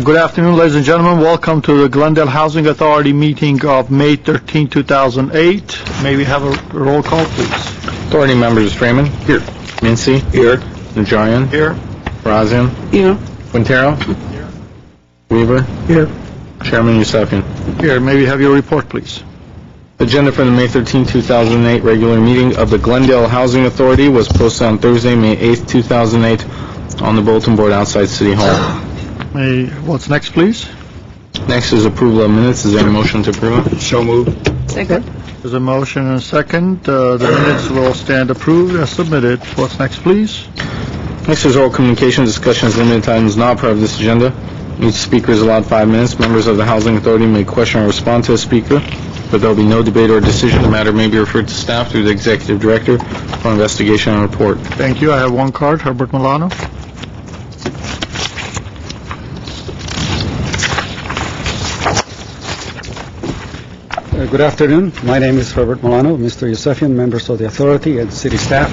Good afternoon, ladies and gentlemen. Welcome to the Glendale Housing Authority meeting of May 13, 2008. May we have a roll call, please? Authority members: Freeman. Here. Mincy. Here. Najarian. Here. Razian. Here. Quintero. Here. Weaver. Here. Chairman Yusefian. Here. May we have your report, please? Agenda for the May 13, 2008 regular meeting of the Glendale Housing Authority was posted on Thursday, May 8, 2008 on the bulletin board outside City Hall. What's next, please? Next is approval of minutes. Is there a motion to approve? So moved. Second. There's a motion and a second. The minutes will stand approved as submitted. What's next, please? Next is oral communication. Discussion is limited to items not part of this agenda. Each speaker is allowed 5 minutes. Members of the Housing Authority may question or respond to a speaker, but there will be no debate or decision. The matter may be referred to staff through the Executive Director for investigation and report. Thank you. I have one card. Herbert Milano. Good afternoon. My name is Herbert Milano, Mr. Yusefian, members of the authority and city staff.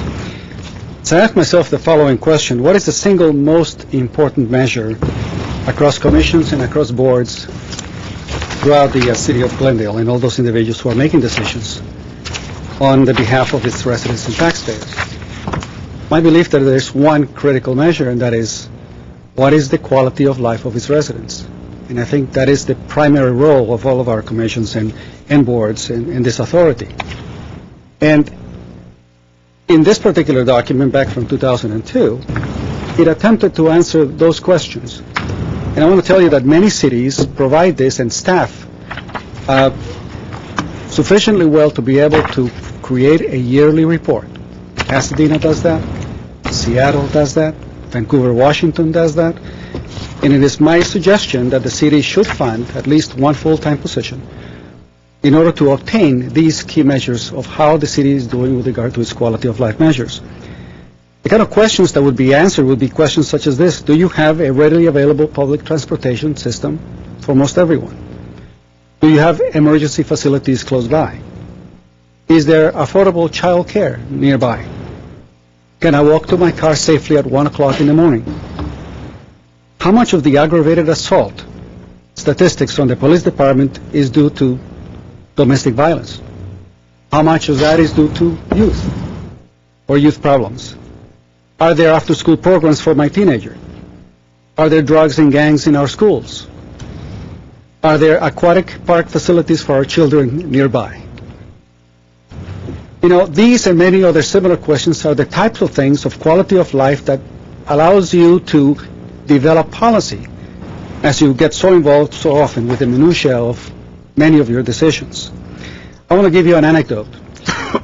So I asked myself the following question: what is the single most important measure across commissions and across boards throughout the city of Glendale and all those individuals who are making decisions on the behalf of its residents and taxpayers? My belief that there's one critical measure, and that is, what is the quality of life of its residents? And I think that is the primary role of all of our commissions and boards in this authority. And in this particular document back from 2002, it attempted to answer those questions. And I want to tell you that many cities provide this and staff sufficiently well to be able to create a yearly report. Pasadena does that, Seattle does that, Vancouver, Washington does that. And it is my suggestion that the city should fund at least one full-time position in order to obtain these key measures of how the city is doing with regard to its quality of life measures. The kind of questions that would be answered would be questions such as this: do you have a readily available public transportation system for most everyone? Do you have emergency facilities close by? Is there affordable child care nearby? Can I walk to my car safely at 1 o'clock in the morning? How much of the aggravated assault statistics from the police department is due to domestic violence? How much of that is due to youth or youth problems? Are there after-school programs for my teenager? Are there drugs and gangs in our schools? Are there aquatic park facilities for our children nearby? You know, these and many other similar questions are the types of things of quality of life that allows you to develop policy as you get so involved so often with the minutiae of many of your decisions. I want to give you an anecdote.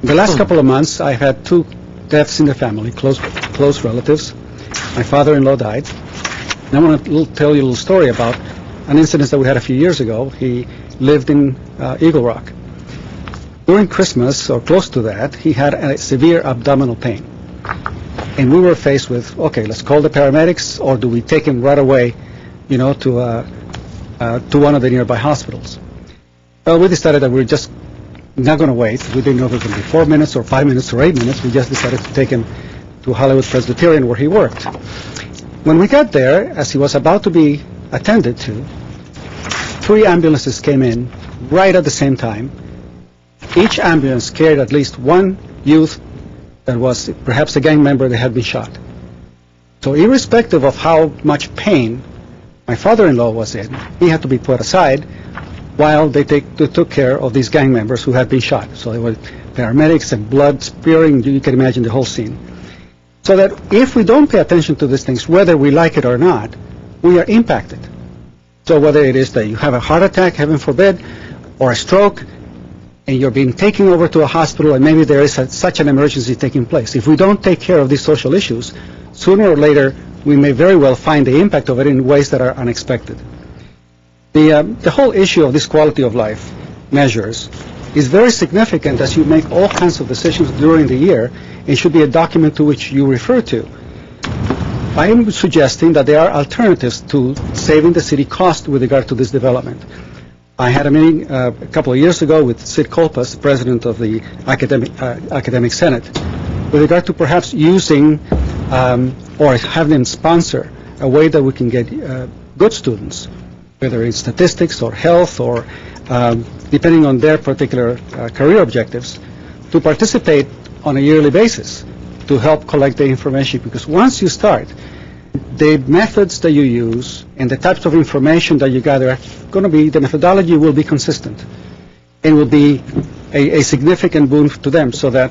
In the last couple of months, I've had 2 deaths in the family, close relatives. My father-in-law died. And I want to tell you a little story about an incident that we had a few years ago. He lived in Eagle Rock. During Christmas, or close to that, he had a severe abdominal pain. And we were faced with, okay, let's call the paramedics, or do we take him right away, you know, to one of the nearby hospitals? Well, we decided that we're just not going to wait. We didn't know if it was going to be 4 minutes or 5 minutes or 8 minutes. We just decided to take him to Hollywood Presbyterian, where he worked. When we got there, as he was about to be attended to, 3 ambulances came in right at the same time. Each ambulance carried at least one youth that was perhaps a gang member that had been shot. So irrespective of how much pain my father-in-law was in, he had to be put aside while they took care of these gang members who had been shot. So there were paramedics and blood spearing. You can imagine the whole scene. So that if we don't pay attention to these things, whether we like it or not, we are impacted. So whether it is that you have a heart attack, heaven forbid, or a stroke, and you're being taken over to a hospital, and maybe there is such an emergency taking place. If we don't take care of these social issues, sooner or later, we may very well find the impact of it in ways that are unexpected. The whole issue of this quality of life measures is very significant as you make all kinds of decisions during the year, and should be a document to which you refer to. I am suggesting that there are alternatives to saving the city cost with regard to this development. I had a meeting a couple of years ago with Sid Kolpas, president of the Academic Senate, with regard to perhaps using or having them sponsor a way that we can get good students, whether it's statistics or health or depending on their particular career objectives, to participate on a yearly basis to help collect the information. Because once you start, the methods that you use and the types of information that you gather are going to be, the methodology will be consistent and will be a significant boon to them, so that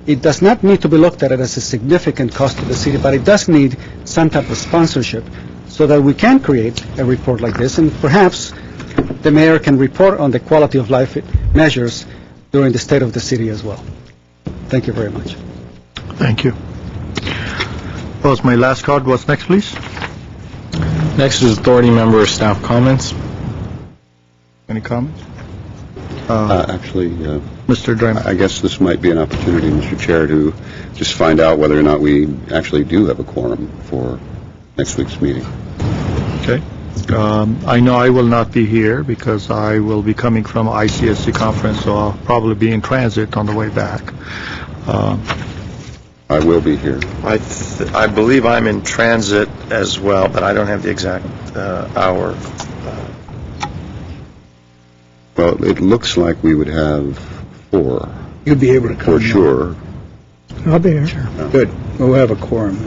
it does not need to be looked at as a significant cost to the city, but it does need some type of sponsorship so that we can create a report like this, and perhaps the mayor can report on the quality of life measures during the state of the city as well. Thank you very much. Thank you. That was my last card. What's next, please? Next is authority member staff comments. Any comments? Actually, Mr. Draymond. I guess this might be an opportunity, Mr. Chair, to just find out whether or not we actually do have a quorum for next week's meeting. Okay. I know I will not be here because I will be coming from ICSC conference, so I'll probably be in transit on the way back. I will be here. I believe I'm in transit as well, but I don't have the exact hour. Well, it looks like we would have 4, You'll be able to come. for sure. I'll be here. Good. We'll have a quorum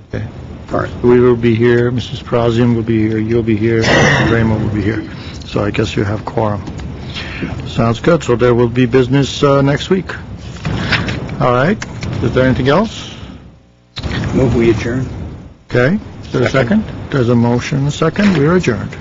then. All right. We will be here, Mrs. Prazian will be here, you'll be here, Mr. Raymond will be here. So I guess you have quorum. Sounds good. So there will be business next week. All right. Is there anything else? Move we adjourn. Okay. Is there a second? There's a motion and a second. We are adjourned.